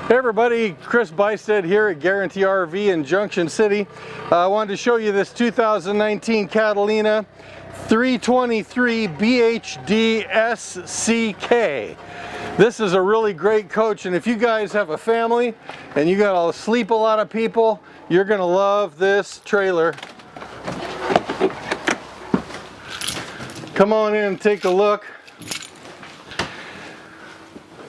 Hey everybody, Chris Bystad here at Guarantee RV in Junction City. I wanted to show you this 2019 Catalina 323 BHDS CKLE. This is a really great coach, and if you guys have a family and you gotta sleep a lot of people, you're gonna love this trailer. Come on in and take a look.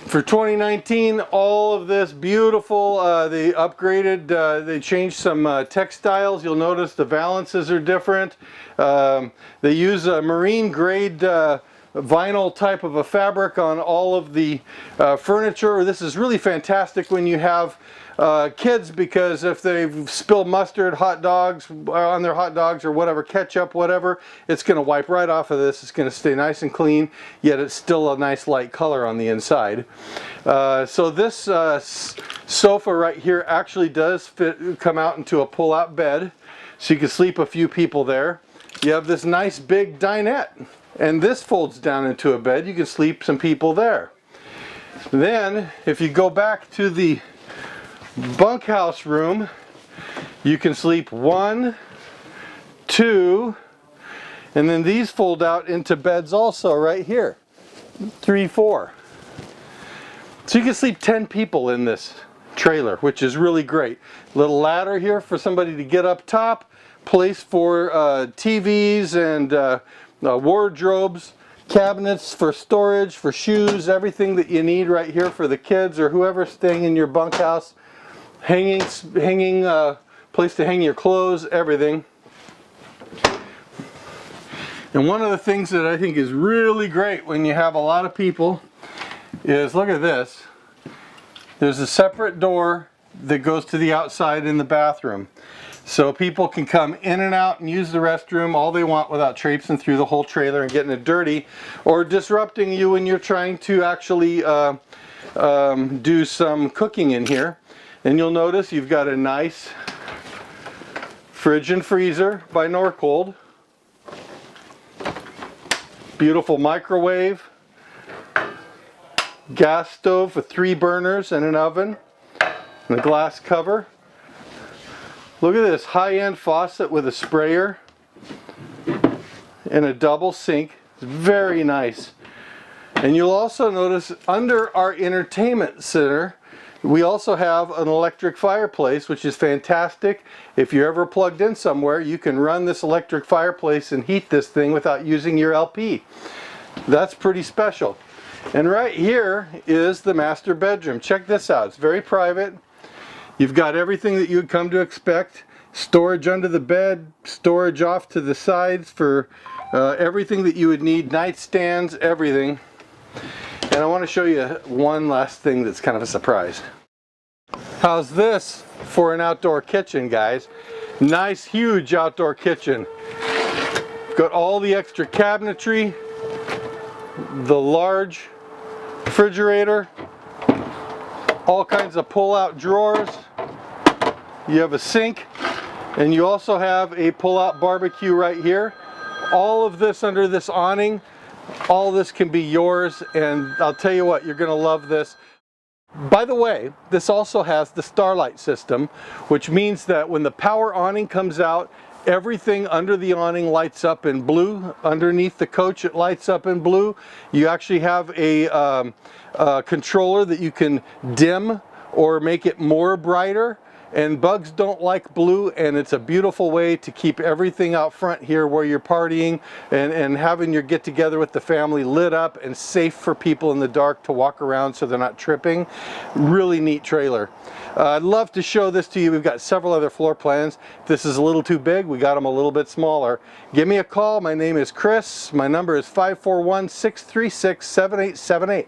For 2019, all of this beautiful, they upgraded, they changed some textiles. You'll notice the valances are different. They use a marine grade vinyl type of a fabric on all of the furniture. This is really fantastic when you have kids, because if they've spilled mustard, hot dogs on their hot dogs or whatever, ketchup, whatever, it's going to wipe right off of this. It's going to stay nice and clean, yet it's still a nice light color on the inside. So this sofa right here actually does come out into a pull-out bed, so you can sleep a few people there. You have this nice big dinette, and this folds down into a bed. You can sleep some people there. Then if you go back to the bunkhouse room, you can sleep 1, 2, and then these fold out into beds also right here, 3, 4. So you can sleep 10 people in this trailer, which is really great. Little ladder here for somebody to get up top, place for TVs and wardrobes, cabinets for storage, for shoes, everything that you need right here for the kids or whoever's staying in your bunkhouse. Hanging place to hang your clothes, everything. And one of the things that I think is really great when you have a lot of people is, look at this. There's a separate door that goes to the outside in the bathroom. So people can come in and out and use the restroom all they want without traipsing through the whole trailer and getting it dirty or disrupting you when you're trying to actually do some cooking in here. And you'll notice you've got a nice fridge and freezer by Norcold. Beautiful microwave. Gas stove with 3 burners and an oven. And a glass cover. Look at this high-end faucet with a sprayer. And a double sink. It's very nice. And you'll also notice under our entertainment center, we also have an electric fireplace, which is fantastic. If you're ever plugged in somewhere, you can run this electric fireplace and heat this thing without using your LP. That's pretty special. And right here is the master bedroom. Check this out. It's very private. You've got everything that you would come to expect. Storage under the bed, storage off to the sides for everything that you would need, nightstands, everything. And I want to show you one last thing that's kind of a surprise. How's this for an outdoor kitchen, guys? Nice, huge outdoor kitchen. Got all the extra cabinetry, the large refrigerator, all kinds of pull-out drawers. You have a sink, and you also have a pull-out barbecue right here. All of this under this awning. All this can be yours, and I'll tell you what, you're going to love this. By the way, this also has the starlight system, which means that when the power awning comes out, everything under the awning lights up in blue. Underneath the coach, it lights up in blue. You actually have a controller that you can dim or make it more brighter. And bugs don't like blue, and it's a beautiful way to keep everything out front here where you're partying and having your get together with the family lit up and safe for people in the dark to walk around so they're not tripping. Really neat trailer. I'd love to show this to you. We've got several other floor plans. If this is a little too big, we got them a little bit smaller. Give me a call. My name is Chris. My number is 541-636-7878.